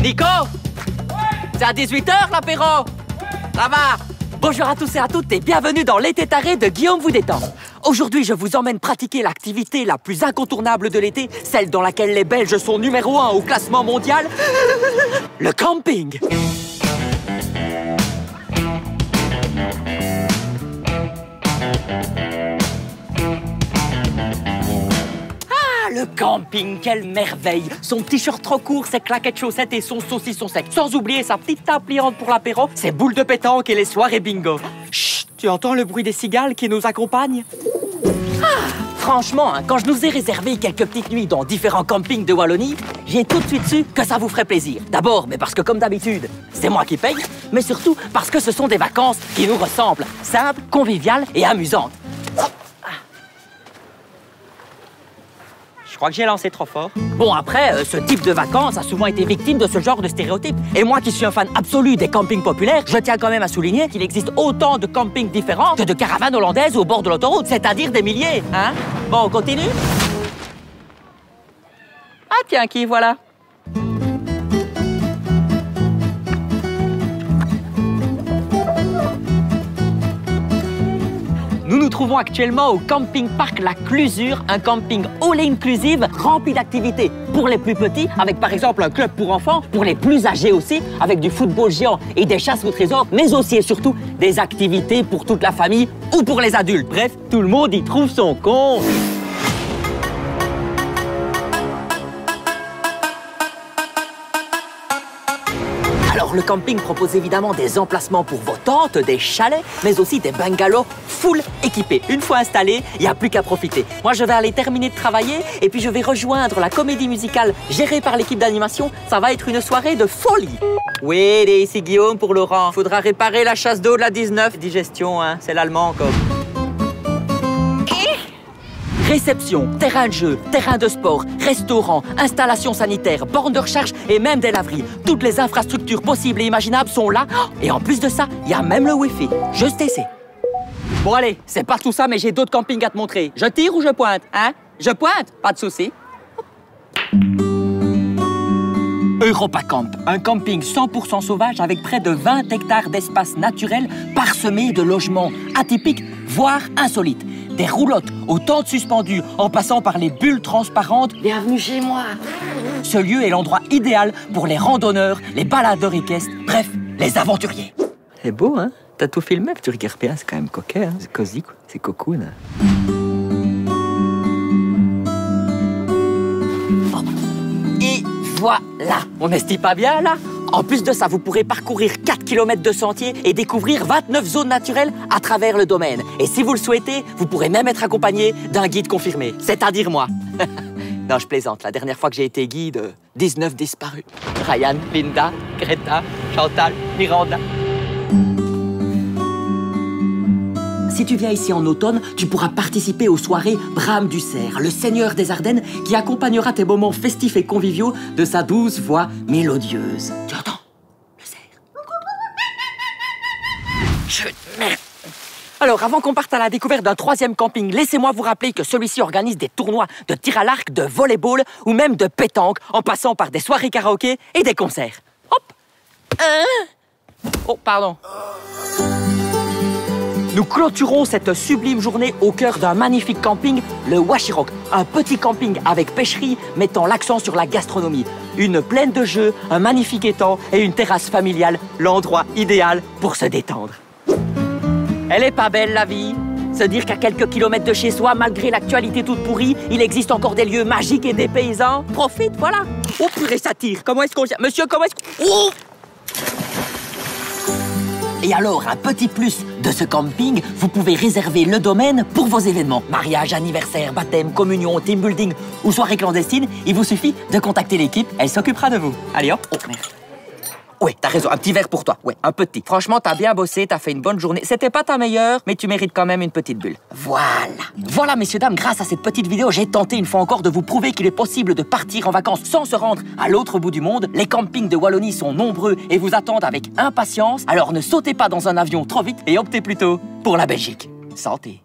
Nico? C'est à 18h l'apéro? Ça va? Bonjour à tous et à toutes et bienvenue dans l'été taré de Guillaume vous détend. Aujourd'hui, je vous emmène pratiquer l'activité la plus incontournable de l'été, celle dans laquelle les Belges sont numéro 1 au classement mondial, le camping. Le camping, quelle merveille! Son t-shirt trop court, ses claquettes chaussettes et son saucisson sec. Sans oublier sa petite table pliante pour l'apéro, ses boules de pétanque et les soirées bingo. Chut! Tu entends le bruit des cigales qui nous accompagnent? Franchement, quand je nous ai réservé quelques petites nuits dans différents campings de Wallonie, j'ai tout de suite su que ça vous ferait plaisir. D'abord, mais parce que comme d'habitude, c'est moi qui paye, mais surtout parce que ce sont des vacances qui nous ressemblent, simples, conviviales et amusantes. Je crois que j'ai lancé trop fort. Bon, après, ce type de vacances a souvent été victime de ce genre de stéréotypes. Et moi qui suis un fan absolu des campings populaires, je tiens quand même à souligner qu'il existe autant de campings différents que de caravanes hollandaises au bord de l'autoroute, c'est-à-dire des milliers, hein? Bon, on continue? Ah tiens, qui voilà? Nous nous trouvons actuellement au camping parc La Clusure, un camping all-inclusive rempli d'activités pour les plus petits, avec par exemple un club pour enfants, pour les plus âgés aussi, avec du football géant et des chasses au trésor, mais aussi et surtout des activités pour toute la famille ou pour les adultes. Bref, tout le monde y trouve son compte. Alors, le camping propose évidemment des emplacements pour vos tentes, des chalets, mais aussi des bungalows full équipés. Une fois installés, il n'y a plus qu'à profiter. Moi, je vais aller terminer de travailler et puis je vais rejoindre la comédie musicale gérée par l'équipe d'animation. Ça va être une soirée de folie. Oui, ici Guillaume pour Laurent. Faudra réparer la chasse d'eau de la 19. Digestion, hein, c'est l'allemand encore. Réception, terrain de jeu, terrain de sport, restaurant, installations sanitaires, bornes de recharge et même des laveries. Toutes les infrastructures possibles et imaginables sont là. Et en plus de ça, il y a même le Wi-Fi. Juste essayer. Bon allez, c'est pas tout ça, mais j'ai d'autres campings à te montrer. Je tire ou je pointe, hein? Je pointe, pas de souci. Europacamp, un camping 100% sauvage avec près de 20 hectares d'espace naturel parsemés de logements atypiques, voire insolites. Des roulottes aux tentes suspendues en passant par les bulles transparentes. Bienvenue chez moi. Ce lieu est l'endroit idéal pour les randonneurs, les baladeurs équestres, bref, les aventuriers. C'est beau, hein? T'as tout filmé, tu regardes bien, c'est quand même coquet, hein? C'est cosy, quoi. C'est cocoon. Hein? Et voilà, on n'est pas bien là? En plus de ça, vous pourrez parcourir 4 km de sentiers et découvrir 29 zones naturelles à travers le domaine. Et si vous le souhaitez, vous pourrez même être accompagné d'un guide confirmé, c'est-à-dire moi. Non, je plaisante. La dernière fois que j'ai été guide, 19 disparus. Ryan, Linda, Greta, Chantal, Miranda. Si tu viens ici en automne, tu pourras participer aux soirées Bram du Cerf, le seigneur des Ardennes, qui accompagnera tes moments festifs et conviviaux de sa douce voix mélodieuse. Tu entends? Le cerf. Chut, merde. Alors, avant qu'on parte à la découverte d'un troisième camping, laissez-moi vous rappeler que celui-ci organise des tournois de tir à l'arc, de volleyball ou même de pétanque, en passant par des soirées karaoké et des concerts. Hop! Oh, pardon. Nous clôturons cette sublime journée au cœur d'un magnifique camping, le Washirok, un petit camping avec pêcherie mettant l'accent sur la gastronomie. Une plaine de jeux, un magnifique étang et une terrasse familiale, l'endroit idéal pour se détendre. Elle est pas belle la vie? Se dire qu'à quelques kilomètres de chez soi, malgré l'actualité toute pourrie, il existe encore des lieux magiques et des paysans. Profite, voilà. Oh purée, ça tire. Comment est-ce qu'on... Monsieur, comment est-ce qu'on... Oh! Et alors, un petit plus de ce camping, vous pouvez réserver le domaine pour vos événements. Mariage, anniversaire, baptême, communion, team building ou soirée clandestine. Il vous suffit de contacter l'équipe, elle s'occupera de vous. Allez hop, oh merde. Oui, t'as raison, un petit verre pour toi. Ouais, un petit. Franchement, t'as bien bossé, t'as fait une bonne journée. C'était pas ta meilleure, mais tu mérites quand même une petite bulle. Voilà. Voilà, messieurs, dames, grâce à cette petite vidéo, j'ai tenté une fois encore de vous prouver qu'il est possible de partir en vacances sans se rendre à l'autre bout du monde. Les campings de Wallonie sont nombreux et vous attendent avec impatience. Alors ne sautez pas dans un avion trop vite et optez plutôt pour la Belgique. Santé.